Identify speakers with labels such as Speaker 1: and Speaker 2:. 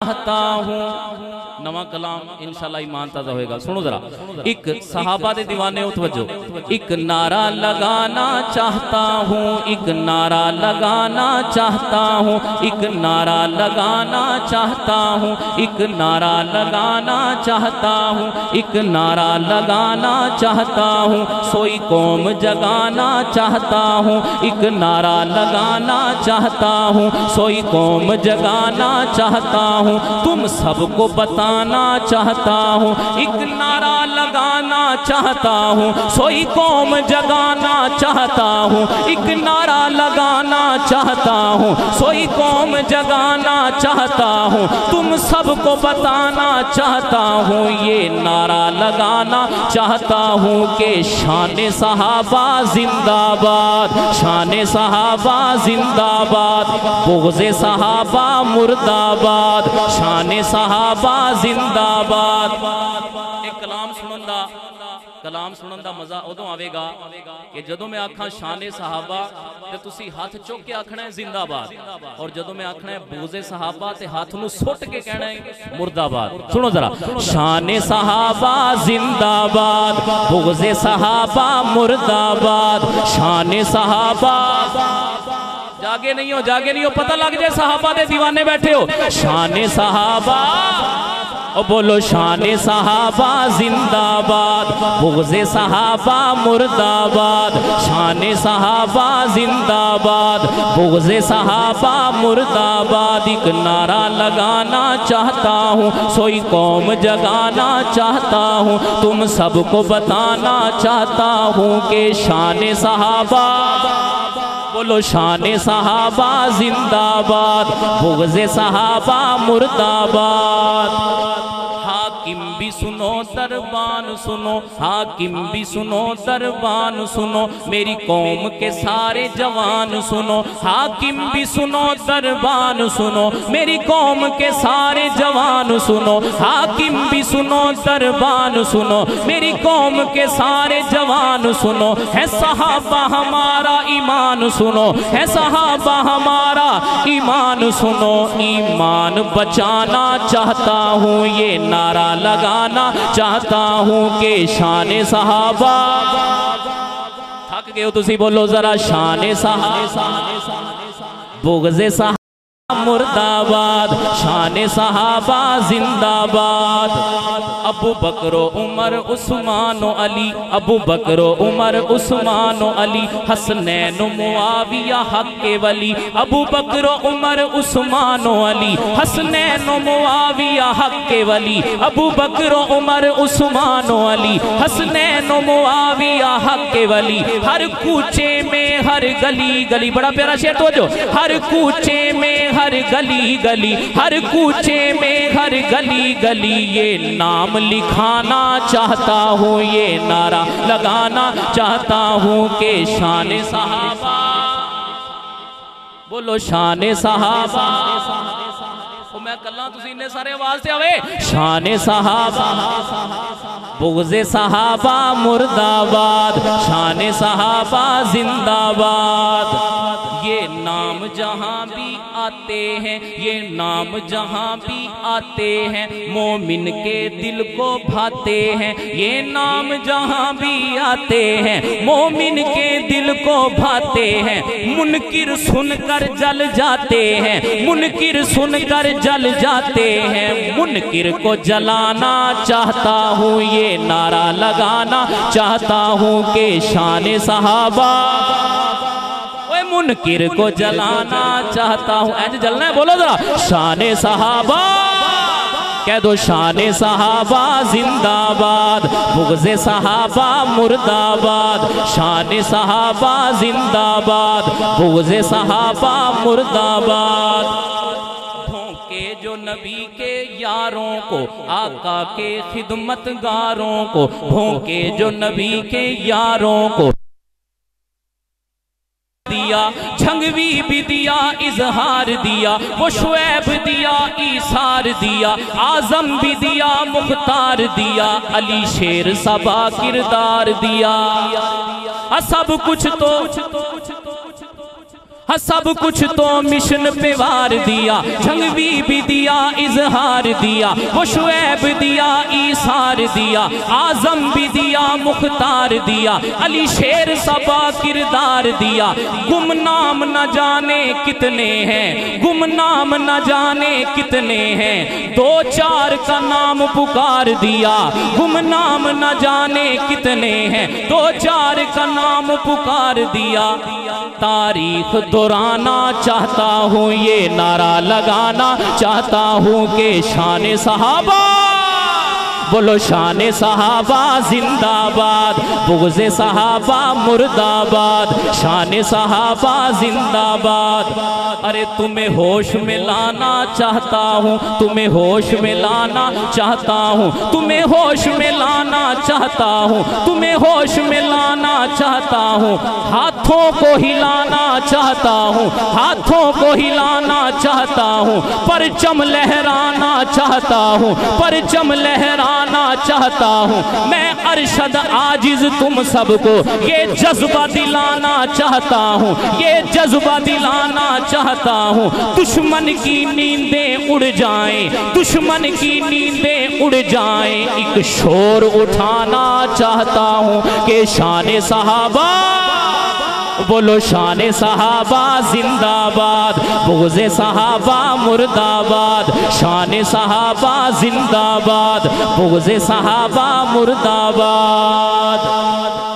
Speaker 1: چاہتا ہوں. نواں کلام انشاءاللہ ایمان تازہ ہوئے گا. سنو ذرا. ایک صحابہ دے دیوانے ہو توجہ. ایک نعرہ لگانا چاہتا ہوں, ایک نعرہ لگانا چاہتا ہوں, ایک نعرہ لگانا چاہتا ہوں, ایک نعرہ لگانا چاہتا ہوں, ایک نعرہ لگانا چاہتا ہوں, سوئی قوم جگانا چاہتا ہوں, ایک نعرہ لگانا چاہتا ہوں, سوئی قوم جگانا چاہتا ہوں, تم سب کو بتانا چاہتا ہوں, ایک نعرہ لگانا چاہتا ہوں, سوئی قوم جگانا چاہتا ہوں, ایک نعرہ لگانا چاہتا ہوں, سوئی قوم جگانا چاہتا ہوں, تم سب کو بتانا چاہتا ہوں, یہ نعرہ لگانا چاہتا ہوں کہ شان صحابہ زندہ باد, شان صحابہ زندہ باد, بغض صحابہ مرد آباد, شان صحابہ زندہ باد. ایک کلام سنن دا مزہ ادوں آوے گا کہ جدوں میں آکھاں شان صحابہ تے تسی ہاتھ چوک کے آکھنا ہے زندہ باد, اور جدوں میں آکھنا ہے بغض صحابہ تے ہاتھ نو سٹ کے کہنا ہے مرد آباد. سنو ذرا. شان صحابہ زندہ باد, بغض صحابہ مرد آباد, شان صحابہ. جاگے نہیں ہو پتہ لگ جائے صحابہ دے دیوانے بیٹھے ہو. شان صحابہ او بولو شان صحابہ زندہ باد, بغض صحابہ مرد آباد, شان صحابہ زندہ باد, بغض صحابہ مرد آباد. ایک نعرہ لگانا چاہتا ہوں, سوئی قوم جگانا چاہتا ہوں, تم سب کو بتانا چاہتا ہوں کہ شان صحابہ. بولو شان صحابہ زندہ باد, بغض صحابہ مرد آباد. حاکم بھی سنو دربان سنو, حاکم بھی سنو دربان سنو, میری قوم کے سارے جوان سنو, حاکم بھی سنو دربان سنو, میری قوم کے سارے جوان سنو, حاکم بھی سنو دربان سنو, میری قوم کے سارے جوان سنو, ہے صحابہ ہمارا ایمان سنو, ہے صحابہ ہمارا ایمان سنو, ایمان بچانا چاہتا ہوں, یہ نعرہ لگانا چاہتا ہوں کہ شان صحابہ. تھک گئے ہو تسی بولو ذرا شان صحابہ, بغض صحابہ مرد آباد, شان صحابہ زندہ باد. ابو بکر و عمر عثمان و علی, ابو بکر و عمر عثمان و علی, حسنین و معاویہ حق کے ولی, ابو بکر و عمر عثمان و علی, حسنین و معاویہ حق کے ولی, ابو بکر و عمر عثمان و علی, حسنین و معاویہ حق کے ولی. ہر کوچے میں ہر گلی گلی, بڑا پیارا شعر توجہ, ہر کوچے میں ہر گلی گلی, ہر کوچے میں ہر گلی گلی, یہ نام لکھانا چاہتا ہوں, یہ نعرہ لگانا چاہتا ہوں کہ شان صحابہ. بولو شان صحابہ. میں کلّاں تسی انہیں سارے آواز سے آوے. شان صحابہ, بغض صحابہ مرد آباد, شان صحابہ زندہ باد. یہ نام جہاں بھی آتے ہیں, یہ نام جہاں بھی آتے ہیں, مومن کے دل کو بھاتے ہیں, یہ نام جہاں بھی آتے ہیں, مومن کے دل کو بھاتے ہیں. منکر سن کر جل جاتے ہیں, منکر سن کر جل جاتے ہیں, منکر کو جلانا چاہتا ہوں, یہ نعرہ لگانا چاہتا ہوں کہ شان صحابہ. منکر کو جلانا چاہتا ہوں, ایسے جلنا ہے بولو ذرا. شان صحابہ کہہ دو, شان صحابہ زندہ باد, بغض صحابہ مرد آباد, شان صحابہ زندہ باد, بغض صحابہ مرد آباد. بھونکے جو نبی کے یاروں کو, آقا کے خدمت گاروں کو, بھونکے جو نبی کے یاروں کو دیا, جھنگوی بھی دیا اظہار دیا, وہ شعیب دیا ایثار دیا, اعظم بھی دیا مختار دیا, علی شیر صبا کردار دیا. سب کچھ تو سب کچھ تو مشن پہ وار دیا، جھنگوی بھی دیا اظہار دیا، وہ شعیب دیا ایثار دیا، اعظم بھی دیا مختار دیا، علی شیر سبا کردار دیا۔ گمنام نہ جانے کتنے ہیں، گمنام نہ جانے کتنے ہیں، دو چار کا نام پکار دیا۔ گمنام نہ جانے کتنے ہیں، دو چار کا نام پکار دیا۔ تاریخ دہرانا چاہتا ہوں، یہ نعرہ لگانا چاہتا ہوں کہ شان صحابہ، بولو شان صحابہ زندہ باد، بغض صحابہ مرد آباد، شان صحابہ زندہ باد۔ ارے تمہیں ہوش میں لانا چاہتا ہوں، تمہیں ہوش میں لانا چاہتا ہوں، تمہیں ہوش میں لانا چاہتا ہوں، تمہیں ہوش میں لانا چاہتا ہوں، ہاتھوں کو ہلانا چاہتا ہوں، ہاتھوں کو ہلانا چاہتا ہوں، پرچم لہرانا چاہتا ہوں، پرچم لہرانا چاہتا ہوں۔ میں ارشد عاجز تم سب کو یہ جذبہ دلانا چاہتا ہوں، یہ جذبہ دلانا چاہتا ہوں۔ دشمن کی نیندیں اڑ جائیں، دشمن کی نیندیں اڑ جائیں، ایک شور اٹھانا چاہتا ہوں کہ شان صحابہ، بولو شان صحابہ زندہ باد، بغض صحابہ مرد آباد، شان صحابہ زندہ باد، بغض صحابہ مرد آباد۔